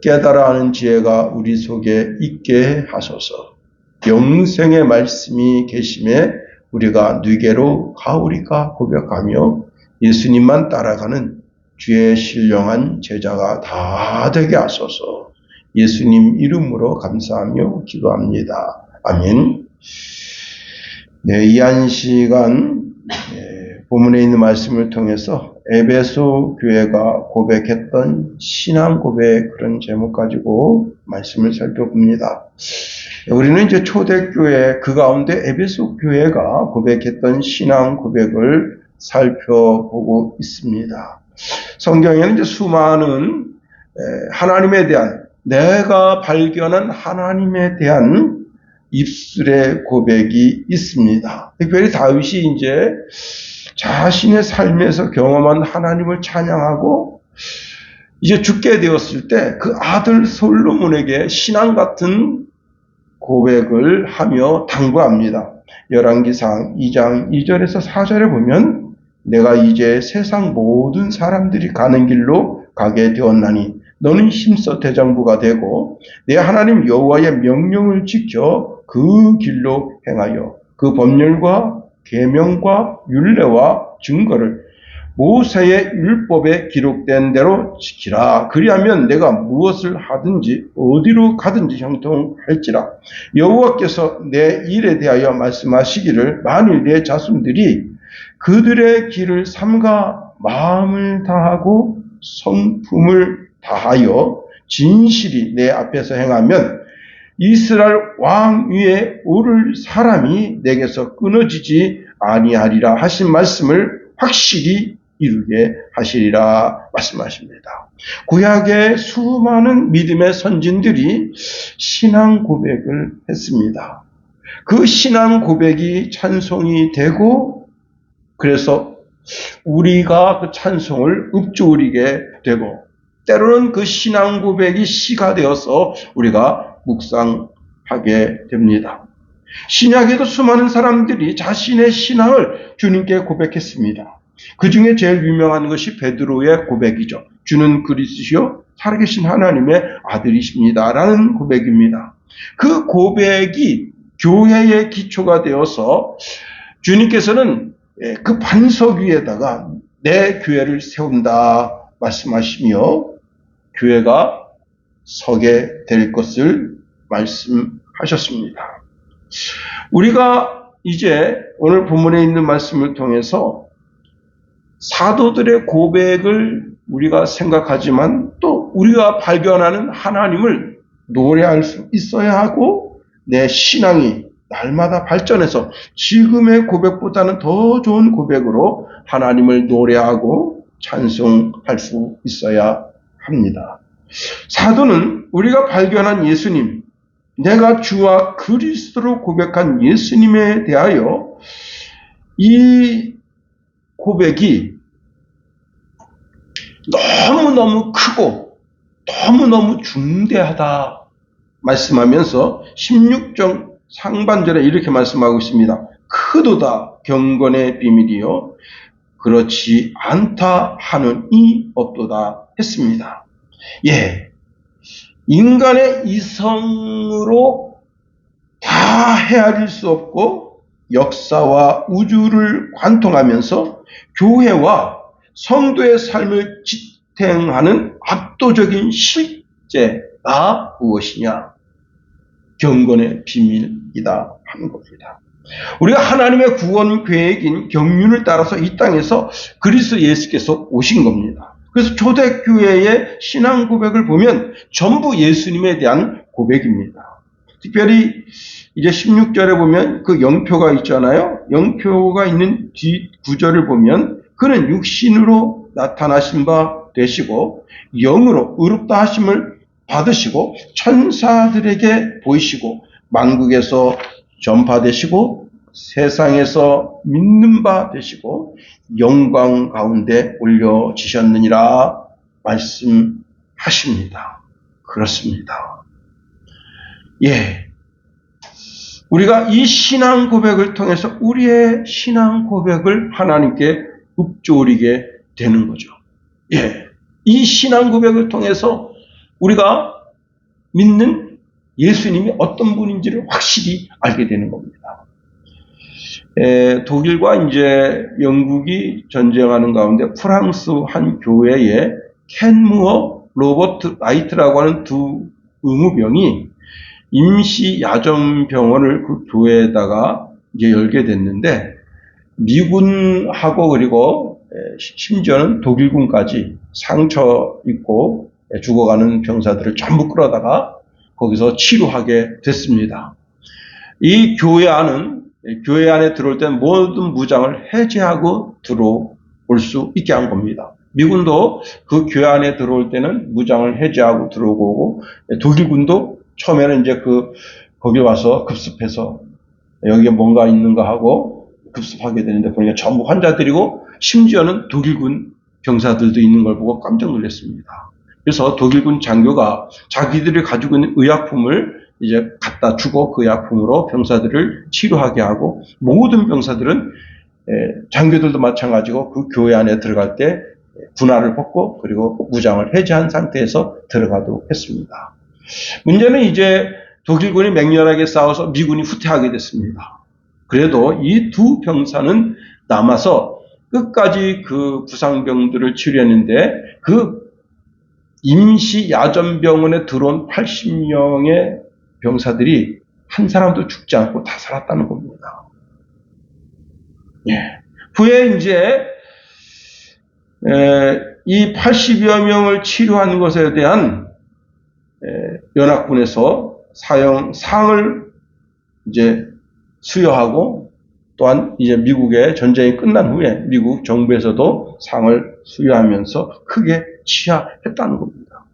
깨달아 아는 지혜가 우리 속에 있게 하소서. 영생의 말씀이 계심에 우리가 누게로 가오리까 고백하며 예수님만 따라가는 주의 신령한 제자가 다 되게 하소서. 예수님 이름으로 감사하며 기도합니다. 아멘. 네, 이 한 시간 본문에 있는 말씀을 통해서 에베소 교회가 고백했던 신앙 고백, 그런 제목 가지고 말씀을 살펴봅니다. 우리는 이제 초대교회 그 가운데 에베소 교회가 고백했던 신앙 고백을 살펴보고 있습니다. 성경에는 이제 수많은 하나님에 대한, 내가 발견한 하나님에 대한 입술의 고백이 있습니다. 특별히 다윗이 이제 자신의 삶에서 경험한 하나님을 찬양하고 이제 죽게 되었을 때 그 아들 솔로몬에게 신앙 같은 고백을 하며 당부합니다. 열왕기상 2장 2절에서 4절에 보면 내가 이제 세상 모든 사람들이 가는 길로 가게 되었나니 너는 힘써 대장부가 되고 내 하나님 여호와의 명령을 지켜 그 길로 행하여 그 법률과 계명과 율례와 증거를 모세의 율법에 기록된 대로 지키라. 그리하면 내가 무엇을 하든지 어디로 가든지 형통할지라. 여호와께서 내 일에 대하여 말씀하시기를 만일 내 자손들이 그들의 길을 삼가 마음을 다하고 성품을 다하여 진실이 내 앞에서 행하면 이스라엘 왕 위에 오를 사람이 내게서 끊어지지 아니하리라 하신 말씀을 확실히 이루게 하시리라 말씀하십니다. 구약의 수많은 믿음의 선진들이 신앙 고백을 했습니다. 그 신앙 고백이 찬송이 되고 그래서 우리가 그 찬송을 읊조리게 되고 때로는 그 신앙 고백이 시가 되어서 우리가 묵상하게 됩니다. 신약에도 수많은 사람들이 자신의 신앙을 주님께 고백했습니다. 그 중에 제일 유명한 것이 베드로의 고백이죠. 주는 그리스도시요 살아계신 하나님의 아들이십니다 라는 고백입니다. 그 고백이 교회의 기초가 되어서 주님께서는 그 반석 위에다가 내 교회를 세운다 말씀하시며 교회가 서게 될 것을 말씀하셨습니다. 우리가 이제 오늘 본문에 있는 말씀을 통해서 사도들의 고백을 우리가 생각하지만 또 우리가 발견하는 하나님을 노래할 수 있어야 하고 내 신앙이 날마다 발전해서 지금의 고백보다는 더 좋은 고백으로 하나님을 노래하고 찬송할 수 있어야 합니다. 사도는 우리가 발견한 예수님, 내가 주와 그리스도로 고백한 예수님에 대하여 이 고백이 너무너무 크고 너무너무 중대하다 말씀하면서 16장 상반절에 이렇게 말씀하고 있습니다. 크도다 경건의 비밀이요 그렇지 않다 하는 이 없도다 했습니다. 예, 인간의 이성으로 다 헤아릴 수 없고 역사와 우주를 관통하면서 교회와 성도의 삶을 지탱하는 압도적인 실제가 무엇이냐? 경건의 비밀이다 하는 겁니다. 우리가 하나님의 구원 계획인 경륜을 따라서 이 땅에서 그리스도 예수께서 오신 겁니다. 그래서 초대교회의 신앙 고백을 보면 전부 예수님에 대한 고백입니다. 특별히 이제 16절에 보면 그 영표가 있잖아요. 영표가 있는 뒤 구절을 보면 그는 육신으로 나타나신 바 되시고 영으로 의롭다 하심을 받으시고 천사들에게 보이시고 만국에서 전파되시고 세상에서 믿는 바 되시고 영광 가운데 올려지셨느니라 말씀하십니다. 그렇습니다. 예, 우리가 이 신앙 고백을 통해서 우리의 신앙 고백을 하나님께 읊조리게 되는 거죠. 예, 이 신앙 고백을 통해서 우리가 믿는 예수님이 어떤 분인지를 확실히 알게 되는 겁니다. 독일과 이제 영국이 전쟁하는 가운데 프랑스 한 교회에 켄무어 로버트 라이트라고 하는 두 의무병이 임시 야전병원을 그 교회에다가 이제 열게 됐는데, 미군하고 그리고 심지어는 독일군까지 상처 입고 죽어가는 병사들을 전부 끌어다가 거기서 치료하게 됐습니다. 이 교회 안에 들어올 때는 모든 무장을 해제하고 들어올 수 있게 한 겁니다. 미군도 그 교회 안에 들어올 때는 무장을 해제하고 들어오고, 독일군도 처음에는 이제 거기 와서 급습해서 여기에 뭔가 있는가 하고 급습하게 되는데, 보니까 전부 환자들이고 심지어는 독일군 병사들도 있는 걸 보고 깜짝 놀랐습니다. 그래서 독일군 장교가 자기들이 가지고 있는 의약품을 이제 갖다 주고 그 의약품으로 병사들을 치료하게 하고, 모든 병사들은 장교들도 마찬가지고 그 교회 안에 들어갈 때 군화를 벗고 그리고 무장을 해제한 상태에서 들어가도록 했습니다. 문제는 이제 독일군이 맹렬하게 싸워서 미군이 후퇴하게 됐습니다. 그래도 이 두 병사는 남아서 끝까지 그 부상병들을 치료했는데, 그 임시 야전병원에 들어온 80명의 병사들이 한 사람도 죽지 않고 다 살았다는 겁니다. 후에 이제 이 80여 명을 치료한 것에 대한 연합군에서 상을 이제 수여하고, 또한 이제 미국의 전쟁이 끝난 후에 미국 정부에서도 상을 수여하면서 크게 치하했다는 겁니다.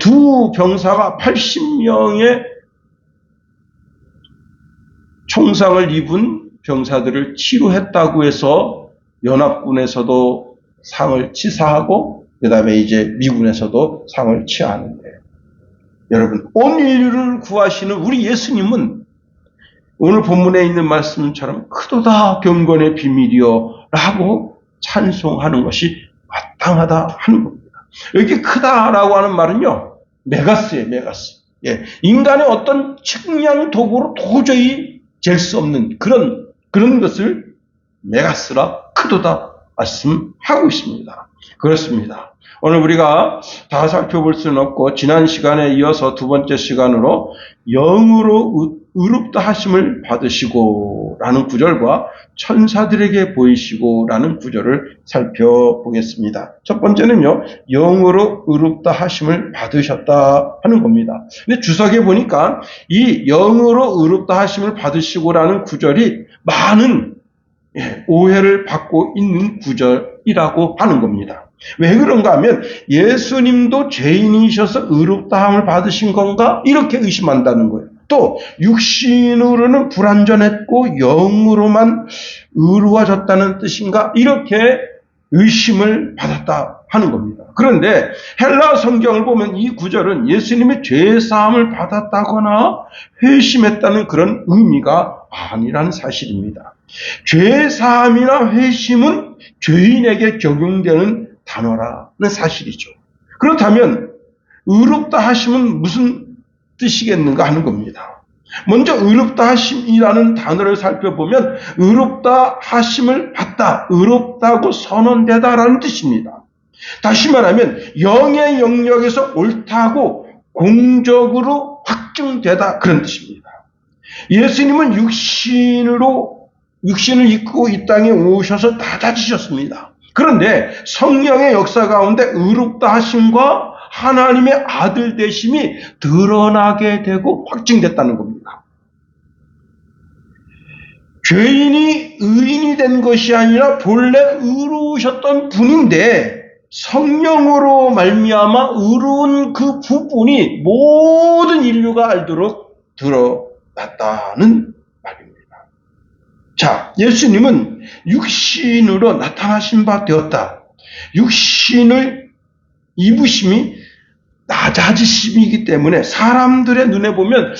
두 병사가 80명의 총상을 입은 병사들을 치료했다고 해서 연합군에서도 상을 치사하고, 그 다음에 이제 미군에서도 상을 취하는데, 여러분, 온 인류를 구하시는 우리 예수님은 오늘 본문에 있는 말씀처럼 크도다 경건의 비밀이요 라고 찬송하는 것이 마땅하다 하는 겁니다. 여기 크다라고 하는 말은요, 메가스예요, 메가스. 인간의 어떤 측량 도구로 도저히 잴 수 없는 그런 것을 메가스라 크도다 말씀하고 있습니다. 그렇습니다. 오늘 우리가 다 살펴볼 수는 없고, 지난 시간에 이어서 두 번째 시간으로 영으로 의롭다 하심을 받으시고 라는 구절과 천사들에게 보이시고 라는 구절을 살펴보겠습니다. 첫 번째는요, 영으로 의롭다 하심을 받으셨다 하는 겁니다. 근데 주석에 보니까 이 영으로 의롭다 하심을 받으시고 라는 구절이 많은 오해를 받고 있는 구절이라고 하는 겁니다. 왜 그런가 하면, 예수님도 죄인이셔서 의롭다함을 받으신 건가? 이렇게 의심한다는 거예요. 또 육신으로는 불완전했고 영으로만 의로워졌다는 뜻인가? 이렇게 의심을 받았다 하는 겁니다. 그런데 헬라 성경을 보면 이 구절은 예수님이 죄사함을 받았다거나 회심했다는 그런 의미가 아니라는 사실입니다. 죄사함이나 회심은 죄인에게 적용되는 단어라는 사실이죠. 그렇다면 의롭다 하심은 무슨 뜻이겠는가 하는 겁니다. 먼저 의롭다 하심이라는 단어를 살펴보면, 의롭다 하심을 받다, 의롭다고 선언되다라는 뜻입니다. 다시 말하면 영의 영역에서 옳다고 공적으로 확증되다, 그런 뜻입니다. 예수님은 육신을 입고 이 땅에 오셔서 낮아지셨습니다. 그런데 성령의 역사 가운데 의롭다 하심과 하나님의 아들 되심이 드러나게 되고 확증됐다는 겁니다. 죄인이 의인이 된 것이 아니라 본래 의로우셨던 분인데, 성령으로 말미암아 의로운 그 부분이 모든 인류가 알도록 드러났다는 말입니다. 자, 예수님은 육신으로 나타나신 바 되었다. 육신을 입으심이 낮아지심이기 때문에 사람들의 눈에 보면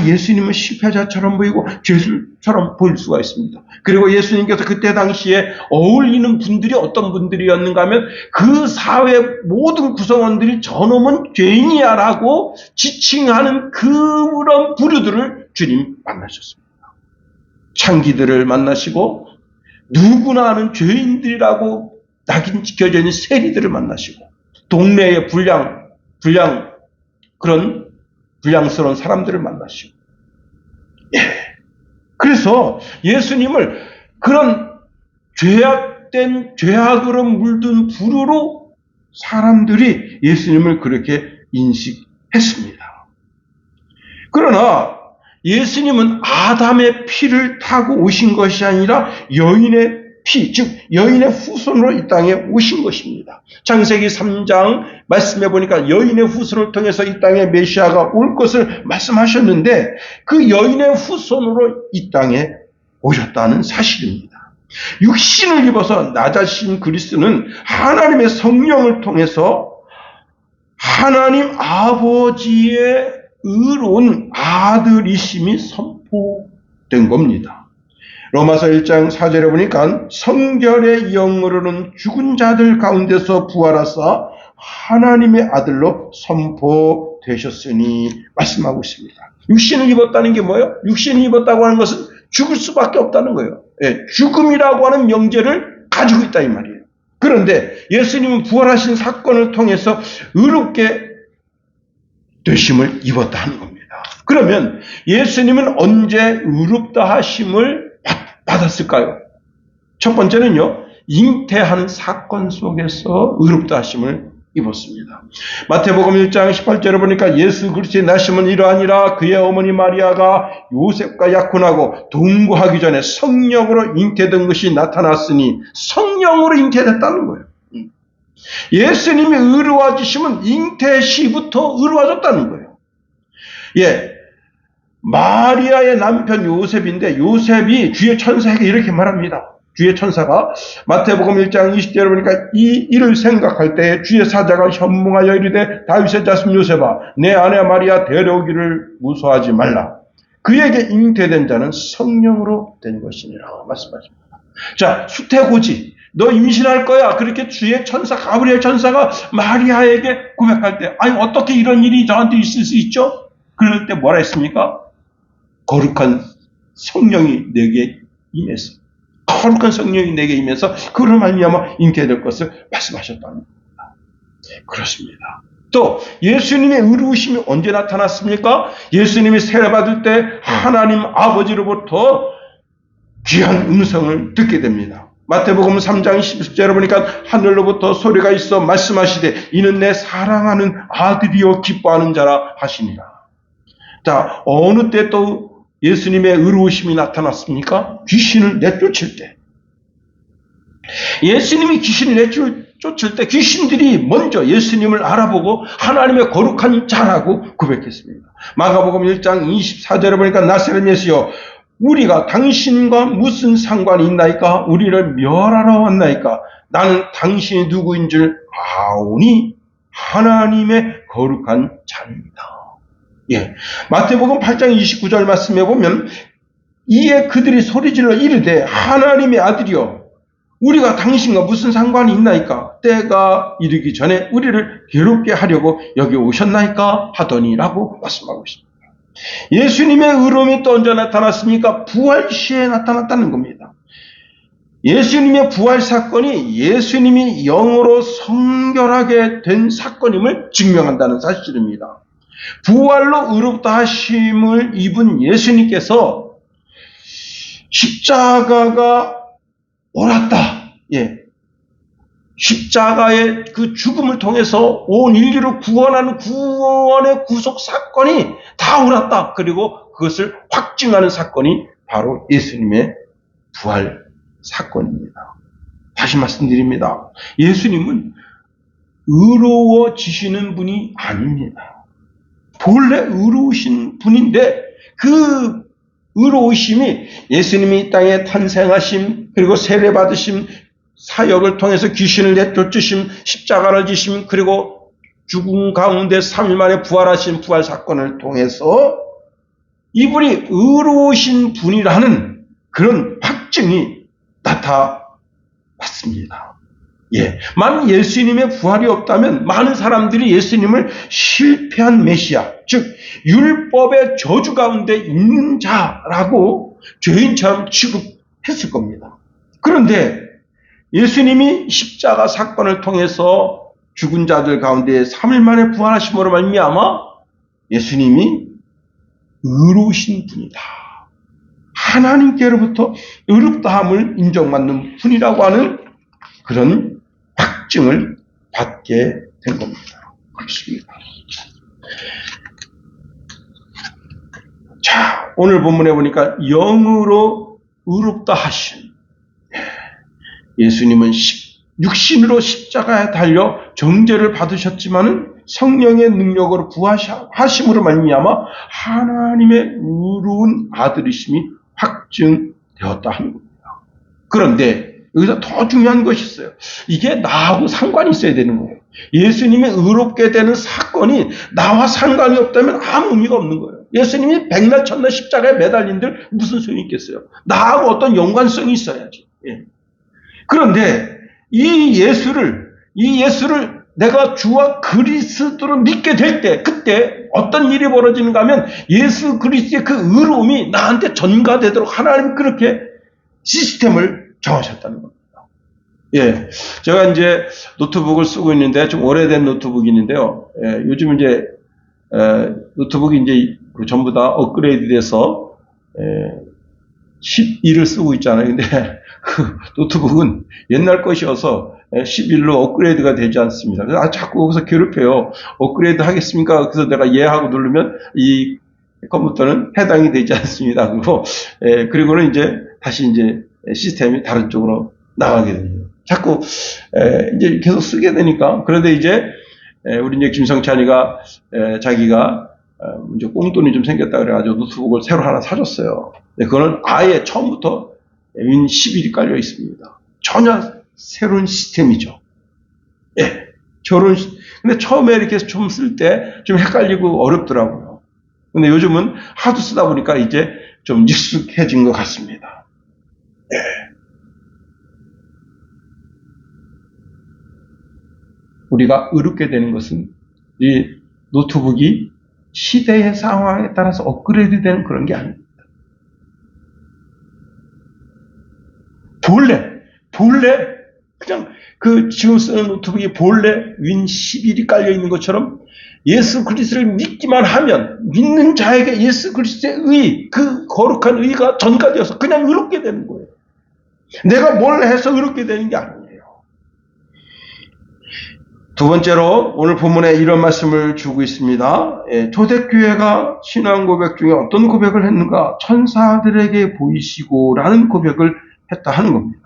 예수님은 실패자처럼 보이고 죄수처럼 보일 수가 있습니다. 그리고 예수님께서 그때 당시에 어울리는 분들이 어떤 분들이었는가 하면 그 사회 모든 구성원들이 저놈은 죄인이야라고 지칭하는 그런 부류들을 주님 만나셨습니다. 창기들을 만나시고 누구나 아는 죄인들이라고 낙인 찍혀져 있는 세리들을 만나시고 동네의 그런 불량스러운 사람들을 만나시고, 그래서 예수님을 그런 죄악으로 물든 부류로 사람들이 예수님을 그렇게 인식했습니다. 그러나 예수님은 아담의 피를 타고 오신 것이 아니라 여인의 피, 즉 여인의 후손으로 이 땅에 오신 것입니다. 창세기 3장 말씀해 보니까 여인의 후손을 통해서 이 땅에 메시아가 올 것을 말씀하셨는데 그 여인의 후손으로 이 땅에 오셨다는 사실입니다. 육신을 입어서 낮아신 그리스도는 하나님의 성령을 통해서 하나님 아버지의 의로운 아들이심이 선포된 겁니다. 로마서 1장 4절에 보니까 성결의 영으로는 죽은 자들 가운데서 부활하사 하나님의 아들로 선포되셨으니 말씀하고 있습니다. 육신을 입었다는 게 뭐예요? 육신을 입었다고 하는 것은 죽을 수밖에 없다는 거예요. 죽음이라고 하는 명제를 가지고 있다 이 말이에요. 그런데 예수님은 부활하신 사건을 통해서 의롭게 되심을 입었다 하는 겁니다. 그러면 예수님은 언제 의롭다 하심을 받았을까요? 첫 번째는요, 잉태한 사건 속에서 의롭다 하심을 입었습니다. 마태복음 1장 18절에 보니까 예수 그리스도의 나심은 이러하니라 그의 어머니 마리아가 요셉과 약혼하고 동거하기 전에 성령으로 잉태된 것이 나타났으니 성령으로 잉태됐다는 거예요. 예수님이 의로워지심은 잉태 시부터 의로워졌다는 거예요. 마리아의 남편 요셉인데 요셉이 주의 천사에게 이렇게 말합니다. 주의 천사가 마태복음 1장 20절에 보니까 이 일을 생각할 때 주의 사자가 현몽하여 이르되 다윗의 자손 요셉아 내 아내 마리아 데려오기를 무서워하지 말라. 그에게 잉태된 자는 성령으로 된 것이니라 말씀하십니다. 자, 수태고지 너 임신할 거야. 그렇게 주의 천사 가브리엘 천사가 마리아에게 고백할 때 어떻게 이런 일이 저한테 있을 수 있죠? 그럴 때 뭐라 했습니까? 거룩한 성령이 내게 임해서 거룩한 성령이 내게 임해서 그로 말미암아 잉태될 것을 말씀하셨다는 겁니다. 그렇습니다. 또 예수님의 의로우심이 언제 나타났습니까? 예수님이 세례받을 때 하나님 아버지로부터 귀한 음성을 듣게 됩니다. 마태복음 3장 10절에 보니까 하늘로부터 소리가 있어 말씀하시되 이는 내 사랑하는 아들이요 기뻐하는 자라 하시니라. 자, 어느 때 또 예수님의 의로우심이 나타났습니까? 귀신을 내쫓을 때. 예수님이 귀신을 내쫓을 때 귀신들이 먼저 예수님을 알아보고 하나님의 거룩한 자라고 고백했습니다. 마가복음 1장 24절에 보니까 나사렛 예수여 우리가 당신과 무슨 상관이 있나이까? 우리를 멸하러 왔나이까? 나는 당신이 누구인 줄 아오니 하나님의 거룩한 자입니다. 마태복음 8장 29절 말씀해 보면 이에 그들이 소리질러 이르되 하나님의 아들이여 우리가 당신과 무슨 상관이 있나이까? 때가 이르기 전에 우리를 괴롭게 하려고 여기 오셨나이까? 하더니라고 말씀하고 있습니다. 예수님의 의로움이 또 언제 나타났습니까? 부활 시에 나타났다는 겁니다. 예수님의 부활 사건이 예수님이 영으로 성결하게 된 사건임을 증명한다는 사실입니다. 부활로 의롭다 하심을 입은 예수님께서 십자가가 옳았다. 십자가의 그 죽음을 통해서 온 인류를 구원하는 구원의 구속 사건이 다 옳았다. 그리고 그것을 확증하는 사건이 바로 예수님의 부활 사건입니다. 다시 말씀드립니다. 예수님은 의로워지시는 분이 아닙니다. 본래 의로우신 분인데 그 의로우심이 예수님이 이 땅에 탄생하심 그리고 세례받으심 사역을 통해서 귀신을 내쫓으심 십자가를 지심 그리고 죽은 가운데 3일 만에 부활하신 부활 사건을 통해서 이분이 의로우신 분이라는 그런 확증이 나타났습니다. 예. 만약 예수님의 부활이 없다면 많은 사람들이 예수님을 실패한 메시아, 즉 율법의 저주 가운데 있는 자라고 죄인처럼 취급했을 겁니다. 그런데 예수님이 십자가 사건을 통해서 죽은 자들 가운데 3일 만에 부활하심으로 말미암아 예수님이 의로우신 분이다. 하나님께로부터 의롭다함을 인정받는 분이라고 하는 그런 확증을 받게 된 겁니다. 그렇습니다. 자, 오늘 본문에 보니까 영으로 의롭다 하신 예수님은 육신으로 십자가에 달려 정죄를 받으셨지만은 성령의 능력으로 부활하심으로 말미암아 하나님의 의로운 아들이심이 확증되었다 하는 겁니다. 그런데 여기서 더 중요한 것이 있어요. 이게 나하고 상관이 있어야 되는 거예요. 예수님이 의롭게 되는 사건이 나와 상관이 없다면 아무 의미가 없는 거예요. 예수님이 백날 첫날 십자가에 매달린들 무슨 소용이 있겠어요? 나하고 어떤 연관성이 있어야지. 예. 그런데 이 예수를 내가 주와 그리스도를 믿게 될 때, 그때 어떤 일이 벌어지는가 하면 예수 그리스도의 그 의로움이 나한테 전가되도록 하나님 그렇게 시스템을 정하셨다는 겁니다. 예. 제가 이제 노트북을 쓰고 있는데, 좀 오래된 노트북이 있는데요. 예, 요즘 이제, 노트북이 이제 전부 다 업그레이드 돼서, 12를 쓰고 있잖아요. 근데 그 노트북은 옛날 것이어서 11로 업그레이드가 되지 않습니다. 그래서 자꾸 거기서 괴롭혀요. 업그레이드 하겠습니까? 그래서 내가 예 하고 누르면 이 컴퓨터는 해당이 되지 않습니다. 그리고는 이제 다시 이제 시스템이 다른 쪽으로 나가게 됩니다. 자꾸 이제 계속 쓰게 되니까. 그런데 이제 우리 이제 김성찬이가 자기가 이제 꽁돈이 좀 생겼다 그래가지고 노트북을 새로 하나 사줬어요. 그거는 아예 처음부터 윈 11이 깔려 있습니다. 전혀 새로운 시스템이죠. 예. 근데 처음에 이렇게 좀 쓸 때 좀 헷갈리고 어렵더라고요. 근데 요즘은 하도 쓰다 보니까 이제 좀 익숙해진 것 같습니다. 예. 우리가 의롭게 되는 것은 이 노트북이 시대의 상황에 따라서 업그레이드 되는 그런 게 아닙니다. 본래 그냥 그 지금 쓰는 노트북이 본래 윈 11이 깔려 있는 것처럼 예수 그리스도를 믿기만 하면 믿는 자에게 예수 그리스도의 의, 그 거룩한 의가 전가되어서 그냥 의롭게 되는 거예요. 내가 뭘 해서 의롭게 되는 게 아니에요. 두 번째로 오늘 본문에 이런 말씀을 주고 있습니다. 초대교회가 신앙 고백 중에 어떤 고백을 했는가? 천사들에게 보이시고 라는 고백을 했다 하는 겁니다.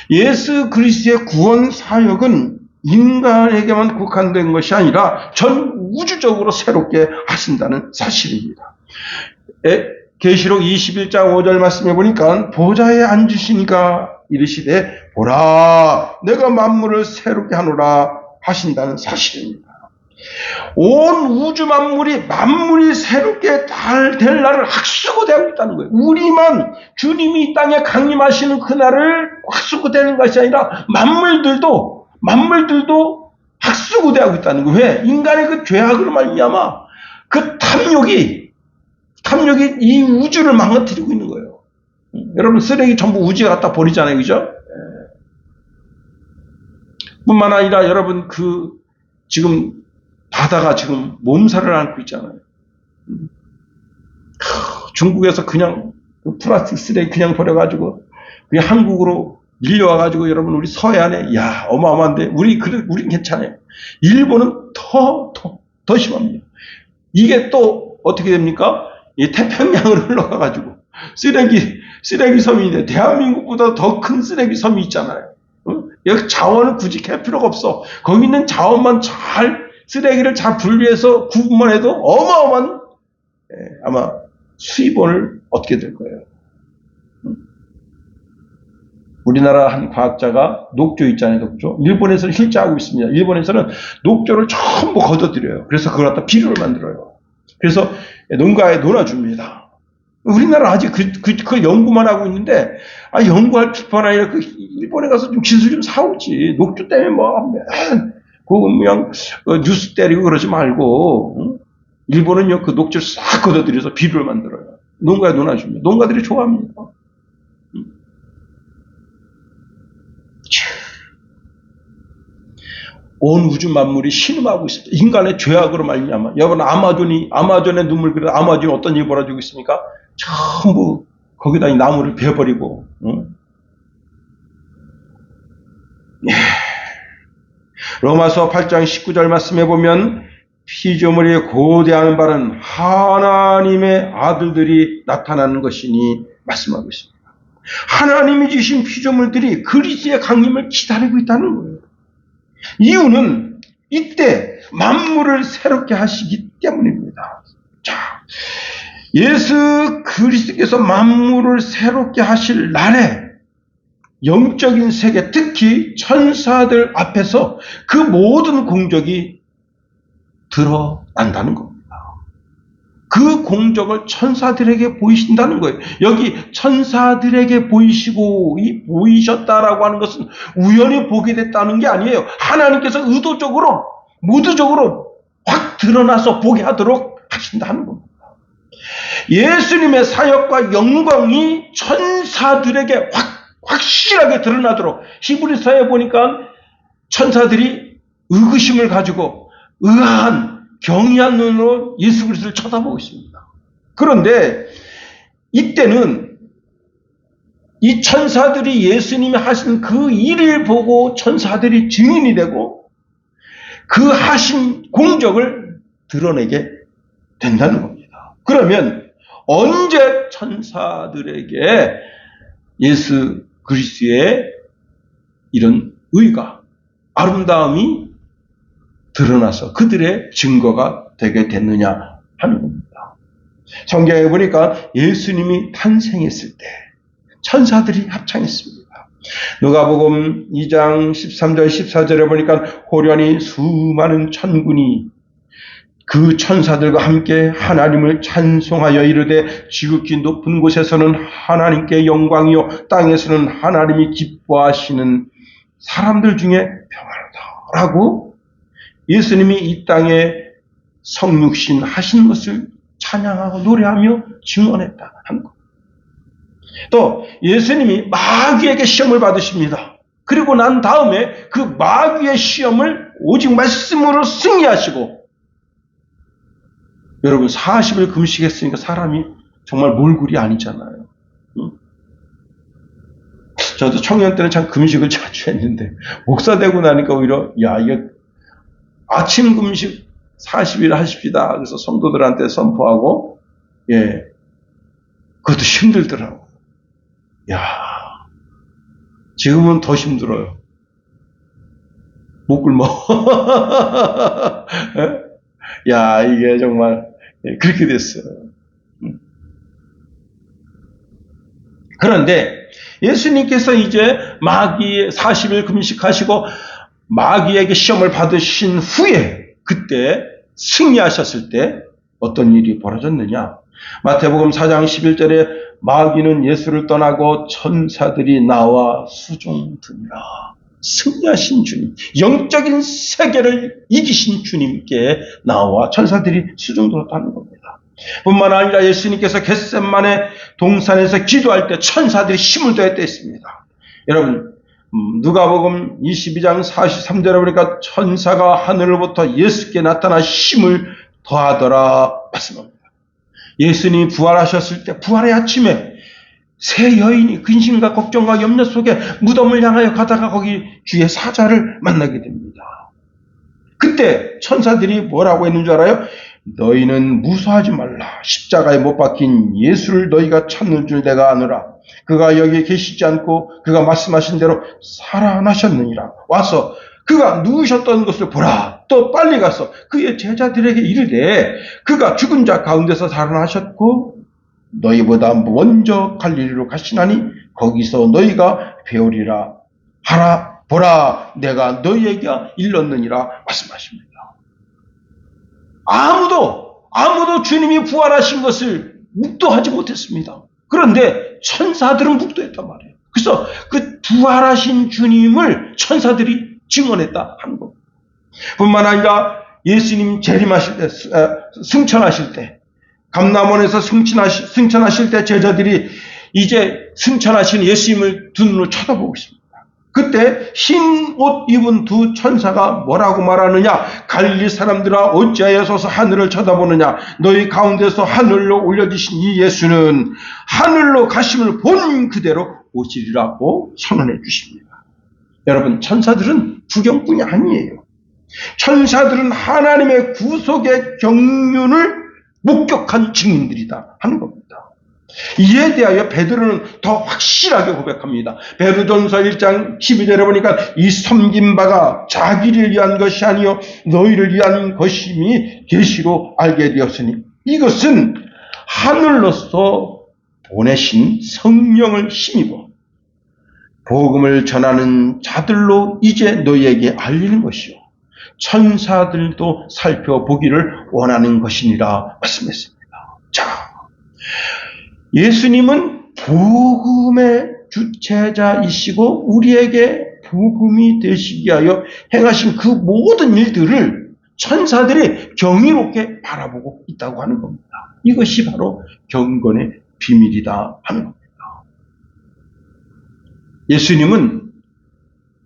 예수 그리스도의 구원 사역은 인간에게만 국한된 것이 아니라 전 우주적으로 새롭게 하신다는 사실입니다. 계시록 21장 5절 말씀해 보니까 보좌에 앉으시니가 이르시되 보라 내가 만물을 새롭게 하노라 하신다는 사실입니다. 온 우주 만물이 새롭게 될 날을 확수고대하고 있다는 거예요. 우리만 주님이 이 땅에 강림하시는 그날을 확수고대하는 것이 아니라 만물들도 확수고대하고 있다는 거예요. 왜? 인간의 그 죄악으로 말미암아 그 탐욕이 이 우주를 망가뜨리고 있는 거예요. 여러분 쓰레기 전부 우주에 갖다 버리잖아요, 그죠? 뿐만 아니라 여러분 지금 바다가 지금 몸살을 앓고 있잖아요. 중국에서 그냥 플라스틱 쓰레기 그냥 버려가지고 그냥 한국으로 밀려와가지고 여러분 우리 서해안에 야 어마어마한데 우린 괜찮아요. 일본은 더 심합니다. 이게 또 어떻게 됩니까? 이 태평양으로 흘러가가지고 쓰레기 섬인데 대한민국보다 더 큰 쓰레기 섬이 있잖아요. 여기 자원을 굳이 캘 필요가 없어. 거기 있는 자원만 쓰레기를 잘 분리해서 구분만 해도 어마어마한 아마 수입원을 얻게 될 거예요. 우리나라 한 과학자가 녹조 있잖아요, 녹조. 일본에서는 실제 하고 있습니다. 일본에서는 녹조를 전부 걷어들여요. 그래서 그걸 갖다 비료를 만들어요. 그래서 농가에 놀아줍니다. 우리나라 아직 그 연구만 하고 있는데, 연구할 필요가 아니라 일본에 가서 좀 기술 좀 사오지. 녹조 때문에 그냥 뉴스 때리고 그러지 말고, 응? 일본은요, 그 녹조를 싹 걷어들여서 비료를 만들어요. 농가에 놀아줍니다. 농가들이 좋아합니다. 온 우주 만물이 신음하고 있습니다. 인간의 죄악으로 말미암아. 여러분, 아마존의 눈물 그래. 아마존이 어떤 일이 벌어지고 있습니까? 전부 거기다 이 나무를 베어버리고. 응? 예. 로마서 8장 19절 말씀해 보면 피조물이 고대하는 바는 하나님의 아들들이 나타나는 것이니 말씀하고 있습니다. 하나님이 주신 피조물들이 그리스도의 강림을 기다리고 있다는 거예요. 이유는 이때 만물을 새롭게 하시기 때문입니다. 자, 예수 그리스도께서 만물을 새롭게 하실 날에 영적인 세계, 특히 천사들 앞에서 그 모든 공적이 드러난다는 겁니다. 그 공적을 천사들에게 보이신다는 거예요. 여기 천사들에게 보이셨다라고 하는 것은 우연히 보게 됐다는 게 아니에요. 하나님께서 의도적으로, 모두적으로 확 드러나서 보게 하도록 하신다는 겁니다. 예수님의 사역과 영광이 천사들에게 확실하게 드러나도록, 히브리서에 보니까 천사들이 의구심을 가지고 의아한 경이한 눈으로 예수 그리스도를 쳐다보고 있습니다. 그런데 이때는 이 천사들이 예수님이 하신 그 일을 보고 천사들이 증인이 되고 그 하신 공적을 드러내게 된다는 겁니다. 그러면 언제 천사들에게 예수 그리스도의 이런 의가, 아름다움이 드러나서 그들의 증거가 되게 됐느냐 하는 겁니다. 성경에 보니까 예수님이 탄생했을 때 천사들이 합창했습니다. 누가복음 2장 13절 14절에 보니까 호련히 수많은 천군이 그 천사들과 함께 하나님을 찬송하여 이르되 지극히 높은 곳에서는 하나님께 영광이요 땅에서는 하나님이 기뻐하시는 사람들 중에 평안하다라고 예수님이 이 땅에 성육신 하신 것을 찬양하고 노래하며 증언했다 하는 것. 또 예수님이 마귀에게 시험을 받으십니다. 그리고 난 다음에 그 마귀의 시험을 오직 말씀으로 승리하시고, 여러분 40일 금식했으니까 사람이 정말 몰골이 아니잖아요. 저도 청년 때는 참 금식을 자주 했는데 목사 되고 나니까 오히려 이게 아침 금식 40일 하십시다. 그래서 성도들한테 선포하고, 그것도 힘들더라고. 지금은 더 힘들어요. 못 굶어. 이게 정말 그렇게 됐어요. 그런데 예수님께서 이제 마귀 40일 금식하시고 마귀에게 시험을 받으신 후에 그때 승리하셨을 때 어떤 일이 벌어졌느냐? 마태복음 4장 11절에 마귀는 예수를 떠나고 천사들이 나와 수종드니라. 승리하신 주님, 영적인 세계를 이기신 주님께 나와 천사들이 수종들었다는 겁니다. 뿐만 아니라 예수님께서 겟세마네 동산에서 기도할 때 천사들이 힘을 더했다 했습니다. 여러분, 누가복음 22장 43절에 보니까 천사가 하늘로부터 예수께 나타나 힘을 더하더라 말씀합니다. 예수님이 부활하셨을 때 부활의 아침에 세 여인이 근심과 걱정과 염려 속에 무덤을 향하여 가다가 거기 주의 사자를 만나게 됩니다. 그때 천사들이 뭐라고 했는 줄 알아요? 너희는 무서워하지 말라. 십자가에 못 박힌 예수를 너희가 찾는 줄 내가 아노라. 그가 여기 계시지 않고 그가 말씀하신 대로 살아나셨느니라. 와서 그가 누우셨던 것을 보라. 또 빨리 가서 그의 제자들에게 이르되 그가 죽은 자 가운데서 살아나셨고 너희보다 먼저 갈릴리로 가시나니 거기서 너희가 배우리라 하라. 보라, 내가 너희에게 일렀느니라 말씀하십니다. 아무도 주님이 부활하신 것을 묵도하지 못했습니다. 그런데 천사들은 묵도했단 말이에요. 그래서 그 부활하신 주님을 천사들이 증언했다 하는 겁니다. 뿐만 아니라 예수님 재림하실 때, 승천하실 때, 감람원에서 승천하실 때 제자들이 이제 승천하신 예수님을 두 눈으로 쳐다보고 있습니다. 그때 흰 옷 입은 두 천사가 뭐라고 말하느냐? 갈릴리 사람들아, 어찌하여 서서 하늘을 쳐다보느냐? 너희 가운데서 하늘로 올려지신 이 예수는 하늘로 가심을 본 그대로 오시리라고 선언해 주십니다. 여러분, 천사들은 구경꾼이 아니에요. 천사들은 하나님의 구속의 경륜을 목격한 증인들이다 하는 겁니다. 이에 대하여 베드로는 더 확실하게 고백합니다. 베드로전서 1장 12절에 보니까 이 섬긴 바가 자기를 위한 것이 아니요 너희를 위한 것임이 계시로 알게 되었으니 이것은 하늘로서 보내신 성령을 힘입어 복음을 전하는 자들로 이제 너희에게 알리는 것이요 천사들도 살펴보기를 원하는 것이니라 말씀했습니다. 자, 예수님은 복음의 주체자이시고 우리에게 복음이 되시기 위하여 행하신 그 모든 일들을 천사들이 경이롭게 바라보고 있다고 하는 겁니다. 이것이 바로 경건의 비밀이다 하는 겁니다. 예수님은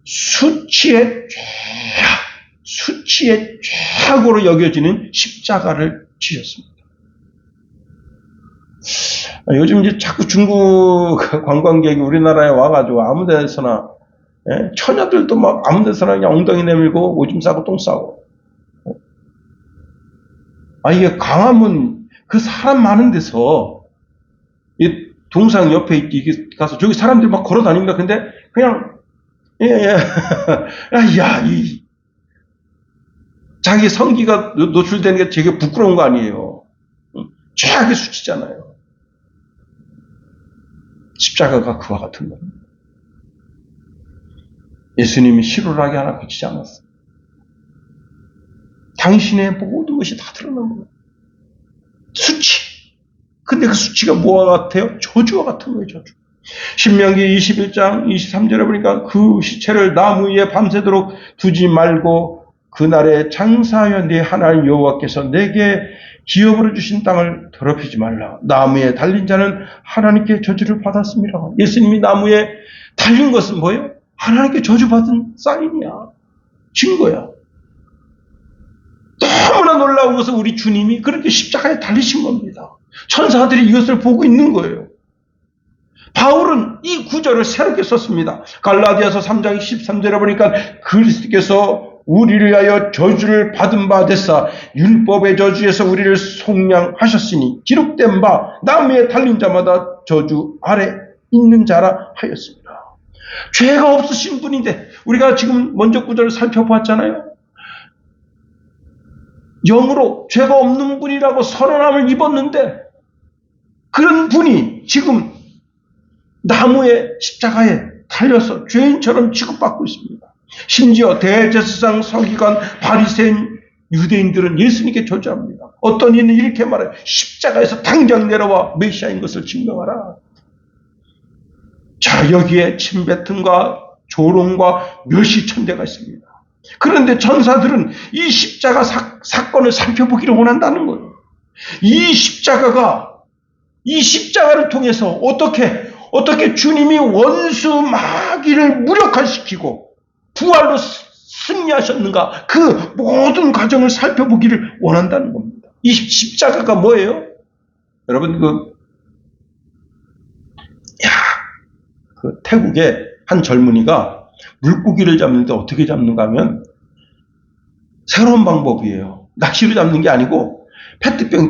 수치의 최악으로 여겨지는 십자가를 지셨습니다. 요즘 이제 자꾸 중국 관광객이 우리나라에 와가지고 아무 데서나, 처녀들도 막 아무 데서나 그냥 엉덩이 내밀고 오줌 싸고 똥 싸고. 이게 광화문 그 사람 많은 데서, 이 동상 옆에 가서 저기 사람들이 막 걸어 다닙니다. 근데 그냥, 자기 성기가 노출되는 게 되게 부끄러운 거 아니에요. 최악의 수치잖아요. 십자가가 그와 같은 겁니다. 예수님이 희로하게 하나 고치지 않았어요. 당신의 모든 것이 다 드러난 거예요. 수치. 근데 그 수치가 뭐와 같아요? 저주와 같은 거예요, 저주. 신명기 21장 23절에 보니까 그 시체를 나무 위에 밤새도록 두지 말고 그날에 장사하여 네 하나님 여호와께서 내게 기업으로 주신 땅을 더럽히지 말라. 나무에 달린 자는 하나님께 저주를 받았습니다. 예수님이 나무에 달린 것은 뭐예요? 하나님께 저주받은 사인이야. 증거야. 너무나 놀라운 것은 우리 주님이 그렇게 십자가에 달리신 겁니다. 천사들이 이것을 보고 있는 거예요. 바울은 이 구절을 새롭게 썼습니다. 갈라디아서 3장 13절에 보니까 그리스도께서 우리를 위하여 저주를 받은 바 됐사 율법의 저주에서 우리를 속량하셨으니 기록된 바 나무에 달린 자마다 저주 아래 있는 자라 하였습니다. 죄가 없으신 분인데 우리가 지금 먼저 구절을 살펴봤잖아요. 영으로 죄가 없는 분이라고 선언함을 입었는데 그런 분이 지금 나무의 십자가에 달려서 죄인처럼 취급받고 있습니다. 심지어 대제사장, 서기관, 바리새인, 유대인들은 예수님께 저주합니다. 어떤 이는 이렇게 말해요. 십자가에서 당장 내려와 메시아인 것을 증명하라. 자, 여기에 침뱉음과 조롱과 멸시천대가 있습니다. 그런데 천사들은 이 십자가 사건을 살펴보기를 원한다는 거예요. 이 십자가를 통해서 어떻게 주님이 원수 마귀를 무력화시키고 부활로 승리하셨는가 그 모든 과정을 살펴보기를 원한다는 겁니다. 이 십자가가 뭐예요? 여러분 그 태국의 한 젊은이가 물고기를 잡는데 어떻게 잡는가 하면 새로운 방법이에요. 낚시로 잡는 게 아니고 페트병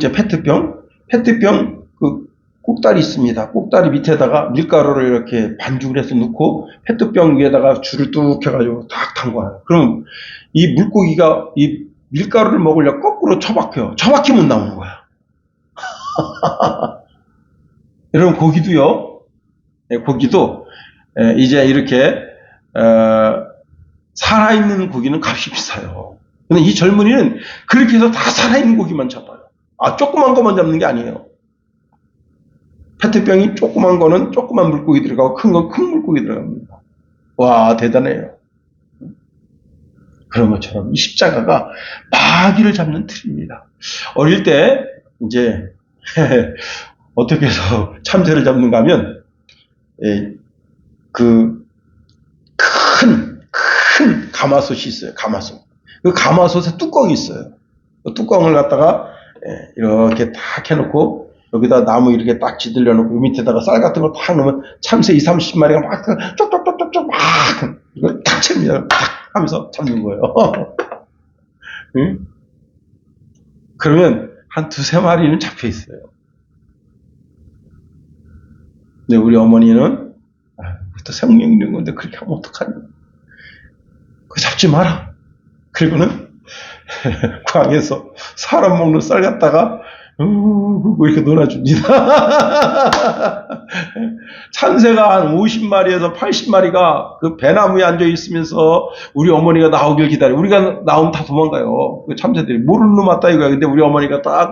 그 꼭다리 있습니다. 꼭다리 밑에다가 밀가루를 이렇게 반죽을 해서 넣고 페트병 위에다가 줄을 뚝 해가지고 탁 담궈요. 그럼 이 물고기가 이 밀가루를 먹으려고 거꾸로 처박혀요. 처박히면 나오는 거야. 여러분, 고기도요, 고기도 이제 이렇게 살아있는 고기는 값이 비싸요. 근데 이 젊은이는 그렇게 해서 다 살아있는 고기만 잡아요. 조그만 것만 잡는 게 아니에요. 페트병이 조그만 거는 조그만 물고기 들어가고 큰 건 큰 물고기 들어갑니다. 와, 대단해요. 그런 것처럼 이 십자가가 마귀를 잡는 틀입니다. 어릴 때 이제 어떻게 해서 참새를 잡는가 하면 그 큰 가마솥이 있어요. 가마솥. 그 가마솥에 뚜껑이 있어요. 그 뚜껑을 갖다가 이렇게 딱 해놓고 여기다 나무 이렇게 딱 지들려 놓고 밑에다가 쌀 같은 거 딱 넣으면 참새 20-30마리가 막 쪽쪽쪽쪽쪽 막 이걸 딱 챕니다. 딱 하면서 잡는 거예요. 응? 그러면 한 2-3마리는 잡혀 있어요. 근데 우리 어머니는 그것도 생명 있는 건데 그렇게 하면 어떡하냐. 그거 잡지 마라. 그리고는 광에서 사람 먹는 쌀 갖다가 이렇게 놀아줍니다. 참새가 한 50마리에서 80마리가 그 배나무에 앉아 있으면서 우리 어머니가 나오길 기다려. 우리가 나오면 다 도망가요. 그 참새들이 모르는 놈 왔다 이거야. 근데 우리 어머니가 딱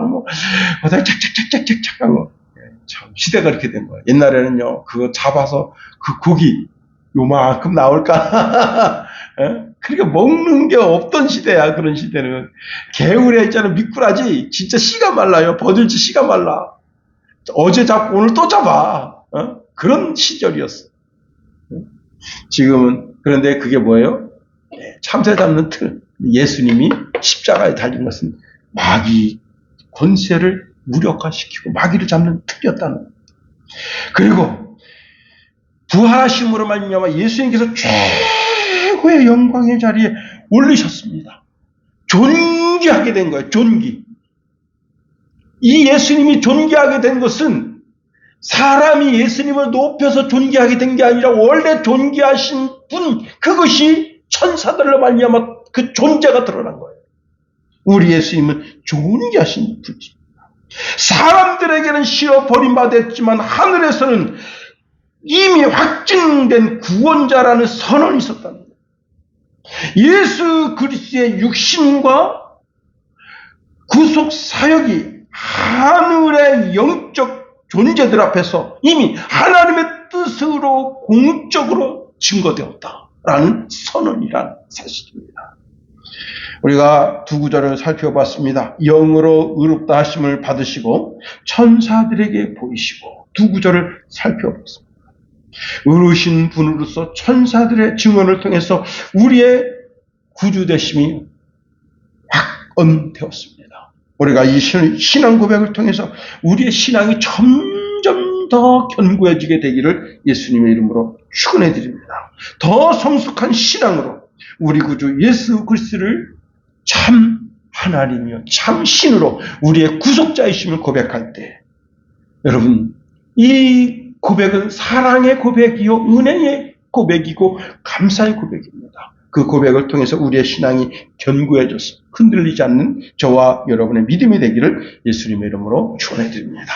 착착착착착착 하고. 참 시대가 이렇게 된 거예요. 옛날에는요, 그거 잡아서 그 고기 요만큼 나올까? 그러니까 먹는 게 없던 시대야. 그런 시대는 개울에 있잖아 미꾸라지 진짜 씨가 말라요. 버들지 씨가 말라. 어제 잡고 오늘 또 잡아. 그런 시절이었어. 지금은 그런데 그게 뭐예요? 참새 잡는 틀. 예수님이 십자가에 달린 것은 마귀 권세를 무력화시키고 마귀를 잡는 틀이었다는 거예요. 그리고 부활하심으로 말미암아 예수님께서 최고의 영광의 자리에 올리셨습니다. 존귀하게 된 거예요. 존귀. 이 예수님이 존귀하게 된 것은 사람이 예수님을 높여서 존귀하게 된 게 아니라 원래 존귀하신 분, 그것이 천사들로 말미암아 그 존재가 드러난 거예요. 우리 예수님은 존귀하신 분이십니다. 사람들에게는 싫어 버림받았지만 하늘에서는 이미 확증된 구원자라는 선언이 있었다는 거예요. 예수 그리스도의 육신과 구속 사역이 하늘의 영적 존재들 앞에서 이미 하나님의 뜻으로 공적으로 증거되었다라는 선언이란 사실입니다. 우리가 두 구절을 살펴봤습니다. 영으로 의롭다 하심을 받으시고 천사들에게 보이시고 두 구절을 살펴봤습니다. 의로우신 분으로서 천사들의 증언을 통해서 우리의 구주되심이 확언되었습니다. 우리가 이 신앙 고백을 통해서 우리의 신앙이 점점 더 견고해지게 되기를 예수님의 이름으로 축원해 드립니다. 더 성숙한 신앙으로 우리 구주 예수 그리스도를 참 하나님이요 참 신으로 우리의 구속자이심을 고백할 때 여러분 이 고백은 사랑의 고백이요 은혜의 고백이고 감사의 고백입니다. 그 고백을 통해서 우리의 신앙이 견고해져서 흔들리지 않는 저와 여러분의 믿음이 되기를 예수님의 이름으로 축원해 드립니다.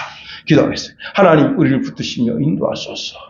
기도하겠습니다. 하나님 우리를 붙드시며 인도하소서.